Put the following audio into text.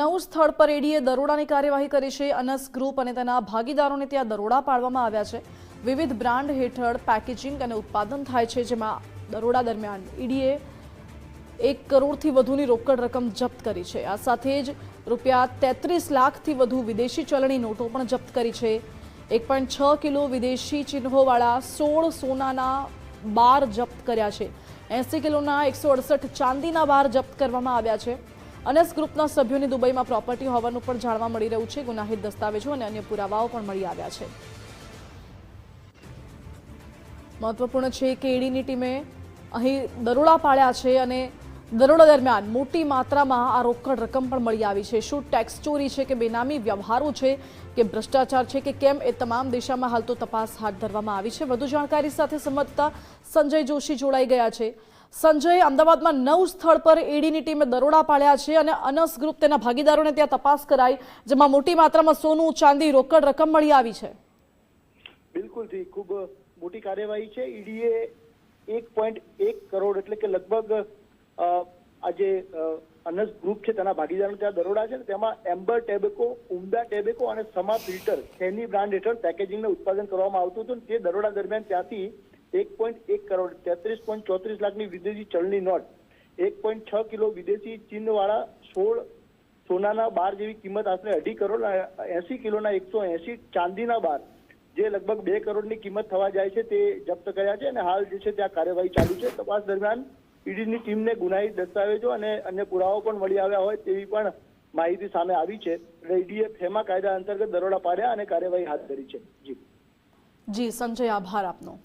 9 સ્થળ પર ઈડીએ દરોડાની કાર્યવાહી કરી છે। અનસ ગ્રુપ અને તેના ભાગીદારોને ત્યાં દરોડા પાડવામાં આવ્યા છે। વિવિધ બ્રાન્ડ હેઠળ પેકેજિંગ અને ઉત્પાદન થાય છે, જેમાં દરોડા દરમિયાન ઈડીએ 1 કરોડથી વધુની રોકડ રકમ જપ્ત કરી છે। આ સાથે જ રૂપિયા 33 લાખથી વધુ વિદેશી ચલણી નોટો પણ જપ્ત કરી છે। 1.6 કિલો વિદેશી ચિહ્નોવાળા 16 સોનાના બાર જપ્ત કર્યા છે। 80 કિલોના 168 ચાંદીના બાર જપ્ત કરવામાં આવ્યા છે। અનસ ગ્રુપના સભ્યોની દુબઈમાં પ્રોપર્ટી હોવાનું પણ જાણવા મળી રહ્યું છે। ગુનાહિત દસ્તાવેજો અને અન્ય પુરાવાઓ પણ મળી આવ્યા છે। મહત્વપૂર્ણ છે કે ઈડીની ટીમે અહીં દરોડા પાડ્યા છે અને દરોડા દરમિયાન મોટી માત્રામાં આ રોકડ રકમ પણ મળી આવી છે। શું ટેક્સ ચોરી છે કે બેનામી વ્યવહારો છે કે ભ્રષ્ટાચાર છે કે કેમ, એ તમામ દિશામાં હાલ તો તપાસ હાથ ધરવામાં આવી છે। વધુ જાણકારી સાથે સંવાદદાતા સંજય જોશી જોડાઈ ગયા છે। સંજય, અમદાવાદમાં 9 સ્થળ પર ઈડીની ટીમે દરોડા પાડ્યા છે અને અનસ ગ્રુપ તેના ભાગીદારોને ત્યાં તપાસ કરાઈ, જેમાં મોટી માત્રામાં સોનું, ચાંદી, રોકડ રકમ મળી આવી છે। બિલકુલથી ખૂબ મોટી કાર્યવાહી છે। ઈડીએ 1.1 કરોડ એટલે કે લગભગ આજે અનસ ગ્રુપ છે તેના ભાગીદારો ત્યાં દરોડા છે, તેમાં એમ્બર ટેબેકો, ઉમદા ટેબેકો અને સમા ફિલ્ટર ખેની બ્રાન્ડ હેઠળ પેકેજિંગનું ઉત્પાદન કરવામાં આવતું હતું। તે દરોડા દરમિયાન ત્યાંથી 1.1 કરોડ 33.34 લાખની વિદેશી ચલણી નોટ, 1.6 કિલો વિદેશી ચિહ્નવાળા 16 સોનાના બાર જેવી કિંમત આશરે 2.5 કરોડ, 80 કિલોના 180 ચાંદીના બાર જે લગભગ 2 કરોડની કિંમત થવા જાય છે તે જપ્ત કર્યા છે અને હાલ જે છે ત્યાં કાર્યવાહી ચાલુ છે। તપાસ દરમિયાન ઈડીની ટીમને ગુનાહિત દસ્તાવેજો અને અન્ય પુરાવાઓ પણ મળી આવ્યા હોય તેવી પણ માહિતી સામે આવી છે। ઈડીએ ફેમા કાયદા અંતર્ગત દરોડા પાડ્યા અને કાર્યવાહી હાથ ધરી છે। જી સંજય, આભાર આપનો।